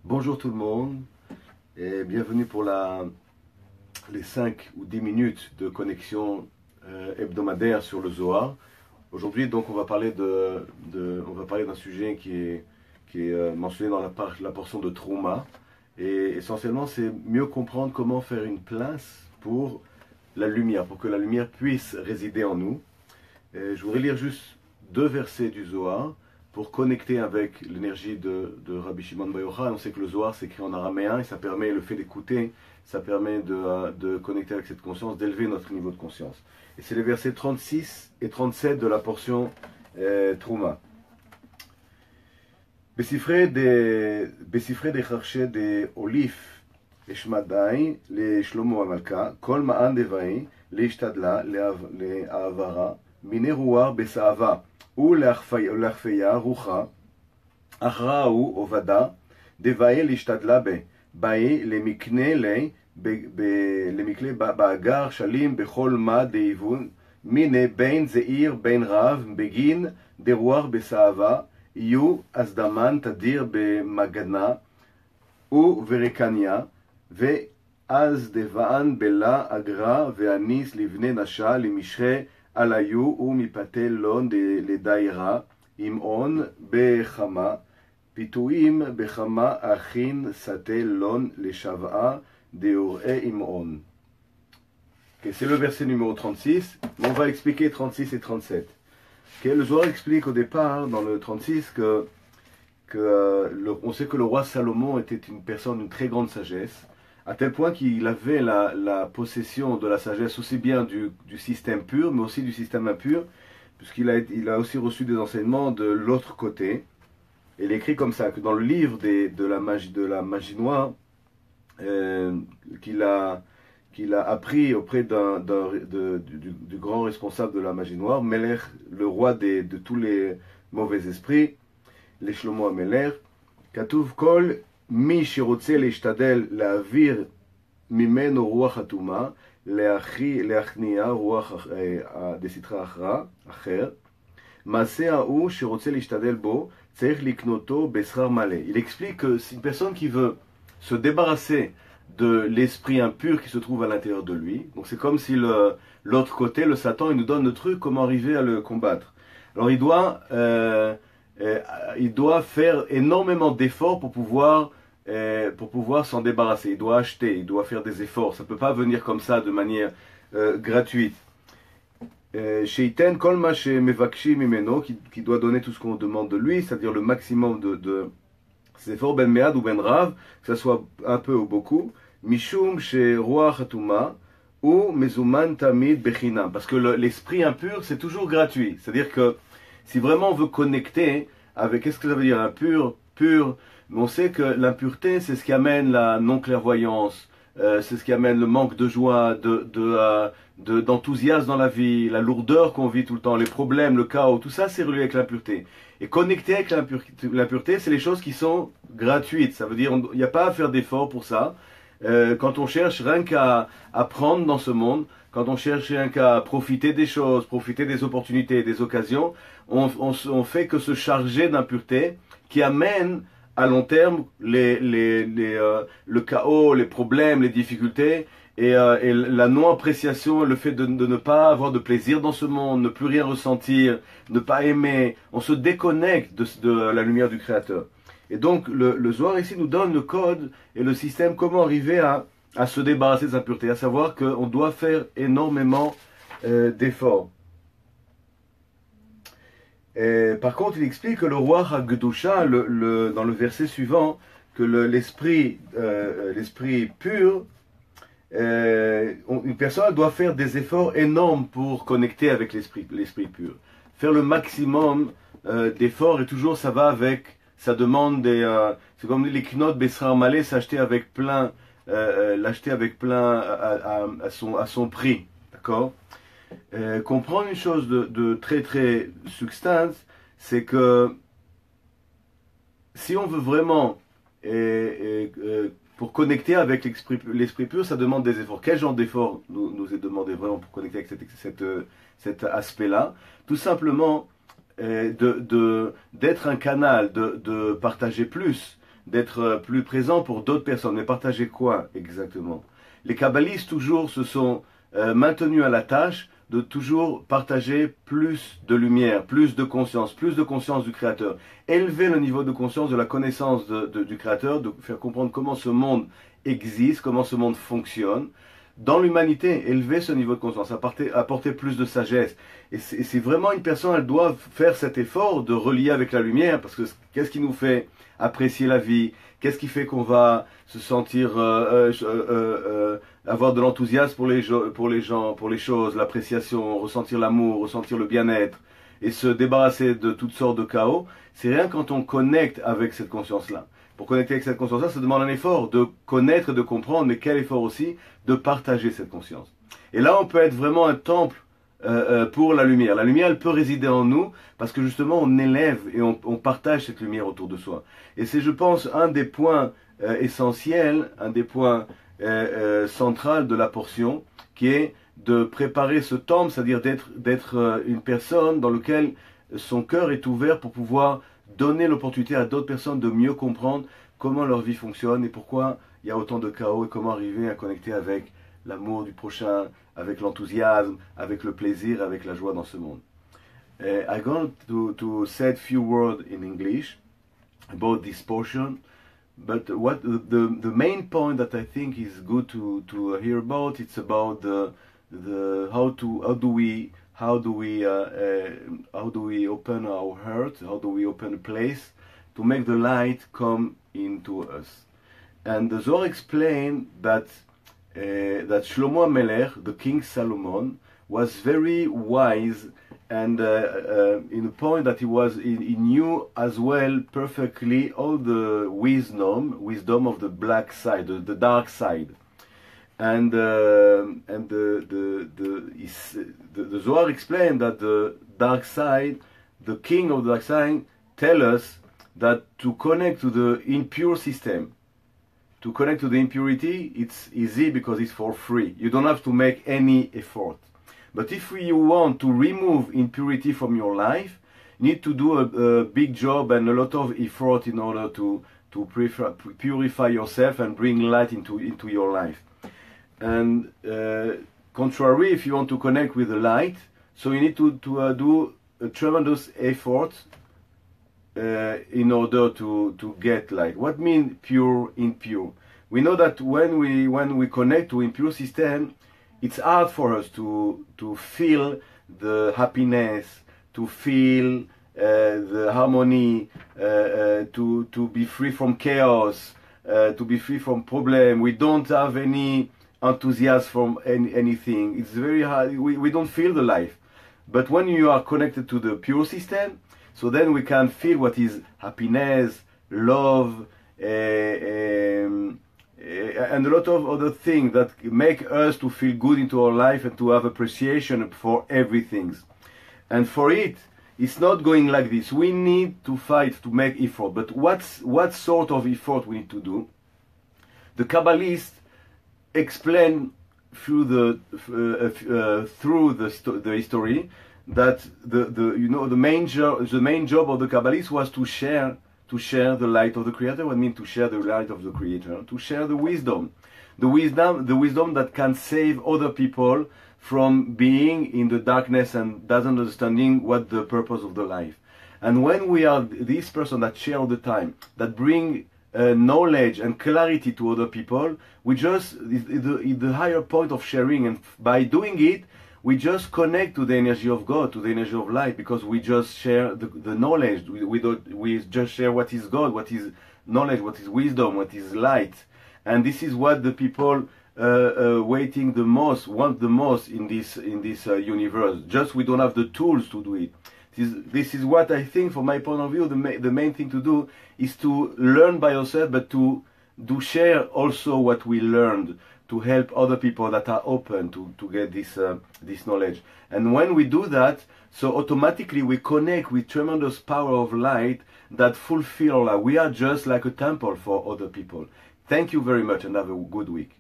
Bonjour tout le monde et bienvenue pour les 5 ou 10 minutes de connexion hebdomadaire sur le Zohar. Aujourd'hui donc on va parler d'un sujet qui est mentionné dans la portion de Trouma, et essentiellement c'est mieux comprendre comment faire une place pour la lumière, pour que la lumière puisse résider en nous. Et je voudrais lire juste 2 versets du Zohar pour connecter avec l'énergie de Rabbi Shimon Bar Yochai. On sait que le Zohar s'écrit en araméen et ça permet, le fait d'écouter, ça permet de connecter avec cette conscience, d'élever notre niveau de conscience. Et c'est les versets 36 et 37 de la portion Trouma. בספרי דחרשי דאוליף אשמדאי לשלמה המלכה, כל מען דבעי להשתדלה לעברה מיני רוח בסעבה ולהחפיה רוחה, אחרא הוא עובדה דבעי להשתדלה באי למקנה למקנה באגר שלים בכל מה דאיבון מיני בין זעיר בין רב בגין דרוח בסעבה יהיו אסדמן תדיר במגנה וברקניה ואז דבען בלה אגרה ואניס לבני נשה למשחה על היו ומפתה לון לדיירה אימעון בחמה פיתויים בחמה אחין סתה לון לשבעה דאורעי אימעון. C'est le verset numéro 36, mais on va expliquer 36 et 37. Okay, le Zohar explique au départ, dans le 36, on sait que le roi Salomon était une personne d'une très grande sagesse, à tel point qu'il avait la possession de la sagesse aussi bien du système pur, mais aussi du système impur, puisqu'il a aussi reçu des enseignements de l'autre côté. Et il écrit comme ça, que dans le livre de la magie noire, qu'il a appris auprès du grand responsable de la magie noire, Melech, le roi de tous les mauvais esprits, les Shlomo HaMelech, כתוב כל מי שרוצה להשתדל להעביר ממנו רוח אטומה, להכניע רוח דסתרא אחר, מעשה ההוא שרוצה להשתדל בו, צריך לקנותו בשכר מלא. Il explique que c'est une personne qui veut se débarrasser de l'esprit impur qui se trouve à l'intérieur de lui. Donc c'est comme si l'autre côté, le Satan, il nous donne le truc, comment arriver à le combattre. Alors il doit faire énormément d'efforts pour pouvoir s'en débarrasser. Il doit acheter, il doit faire des efforts. Ça ne peut pas venir comme ça de manière gratuite. Sheiten kol ma shemevakshi mimeno, qui doit donner tout ce qu'on demande de lui, c'est-à-dire le maximum de ses efforts, ben mead ou ben rav, que ce soit un peu ou beaucoup, mishum she ruach atuma ou mezuman tamid bechinam, parce que l'esprit impur c'est toujours gratuit. C'est-à-dire que si vraiment on veut connecter avec, qu'est-ce que ça veut dire impur, pur, mais on sait que l'impureté c'est ce qui amène la non-clairvoyance, c'est ce qui amène le manque de joie, d'enthousiasme dans la vie, la lourdeur qu'on vit tout le temps, les problèmes, le chaos, tout ça c'est relié avec l'impureté. Et connecter avec l'impureté, c'est les choses qui sont gratuites. Ça veut dire il n'y a pas à faire d'efforts pour ça. Quand on cherche rien qu'à apprendre dans ce monde, quand on cherche rien qu'à profiter des choses, profiter des opportunités, des occasions, on fait que se charger d'impureté qui amène à long terme le chaos, les problèmes, les difficultés et la non-appréciation, le fait de ne pas avoir de plaisir dans ce monde, ne plus rien ressentir, ne pas aimer. On se déconnecte de la lumière du Créateur. Et donc le Zohar ici nous donne le code et le système, comment arriver à se débarrasser des impuretés, à savoir qu'on doit faire énormément d'efforts. Par contre, il explique que le roi Hagdusha, dans le verset suivant, que l'esprit pur, une personne doit faire des efforts énormes pour connecter avec l'esprit pur. Faire le maximum d'efforts, et toujours ça va avec, ça demande c'est comme les knot besrar malé, s'acheter avec plein, l'acheter avec plein à son prix, d'accord? Comprendre une chose de très très substance, c'est que si on veut vraiment pour connecter avec l'esprit pur, ça demande des efforts. Quel genre d'efforts nous est demandé vraiment pour connecter avec cet aspect-là? Tout simplement d'être un canal, de partager plus, d'être plus présent pour d'autres personnes. Mais partager quoi exactement? Les kabbalistes toujours se sont maintenus à la tâche de toujours partager plus de lumière, plus de conscience du Créateur. Élever le niveau de conscience de la connaissance du Créateur, de faire comprendre comment ce monde existe, comment ce monde fonctionne. Dans l'humanité, élever ce niveau de conscience, apporter plus de sagesse. Et c'est vraiment une personne, elle doit faire cet effort de relier avec la lumière, parce que qu'est-ce qui nous fait apprécier la vie? Qu'est-ce qui fait qu'on va se sentir avoir de l'enthousiasme pour les gens, pour les choses, l'appréciation, ressentir l'amour, ressentir le bien-être, et se débarrasser de toutes sortes de chaos? C'est rien quand on connecte avec cette conscience-là. Pour connecter avec cette conscience-là, ça demande un effort de connaître et de comprendre, mais quel effort aussi de partager cette conscience. Et là, on peut être vraiment un temple pour la lumière. La lumière, elle peut résider en nous parce que justement, on élève et on partage cette lumière autour de soi. Et c'est, je pense, un des points essentiels, un des points centraux de la portion, qui est de préparer ce temple, c'est-à-dire d'être une personne dans laquelle son cœur est ouvert pour pouvoir donner l'opportunité à d'autres personnes de mieux comprendre comment leur vie fonctionne et pourquoi il y a autant de chaos et comment arriver à connecter avec l'amour du prochain, avec l'enthousiasme, avec le plaisir, avec la joie dans ce monde. I'm going to say a few words in English about this portion, but what the main point that I think is good to hear about, it's about the how do we open our heart, how do we open a place to make the light come into us. And the Zohar explained that Shlomo HaMelech, the King Solomon, was very wise, and in the point that he knew as well perfectly all the wisdom of the black side, the dark side. And the Zohar explained that the dark side, the king of the dark side, tell us that to connect to the impure system, to connect to the impurity, it's easy because it's for free. You don't have to make any effort. But if you want to remove impurity from your life, you need to do a big job and a lot of effort in order to purify yourself and bring light into your life. And contrary, if you want to connect with the light, so you need to do a tremendous effort in order to get light. What means pure, impure? We know that when we connect to impure system, it's hard for us to feel the happiness, to feel the harmony, to be free from chaos, to be free from problem. We don't have any enthusiasm from anything. It's very hard. We don't feel the life. But when you are connected to the pure system, so then we can feel what is happiness, love, and a lot of other things that make us to feel good into our life and to have appreciation for everything. And for it, it's not going like this. We need to fight to make effort. But what sort of effort we need to do? The Kabbalists explain through the history that the main job of the Kabbalists was to share the light of the Creator. What means to share the light of the Creator? To share the wisdom that can save other people from being in the darkness and doesn't understanding what the purpose of the life. And when we are this person that share all the time, that bring knowledge and clarity to other people, we just the higher point of sharing, and by doing it, we just connect to the energy of God, to the energy of light, because we just share the knowledge. We just share what is God, what is knowledge, what is wisdom, what is light, and this is what the people want the most in this universe. Just we don't have the tools to do it. This is what I think, from my point of view, the main thing to do is to learn by yourself, but to share also what we learned, to help other people that are open to get this knowledge. And when we do that, so automatically we connect with tremendous power of light that fulfill our life. We are just like a temple for other people. Thank you very much and have a good week.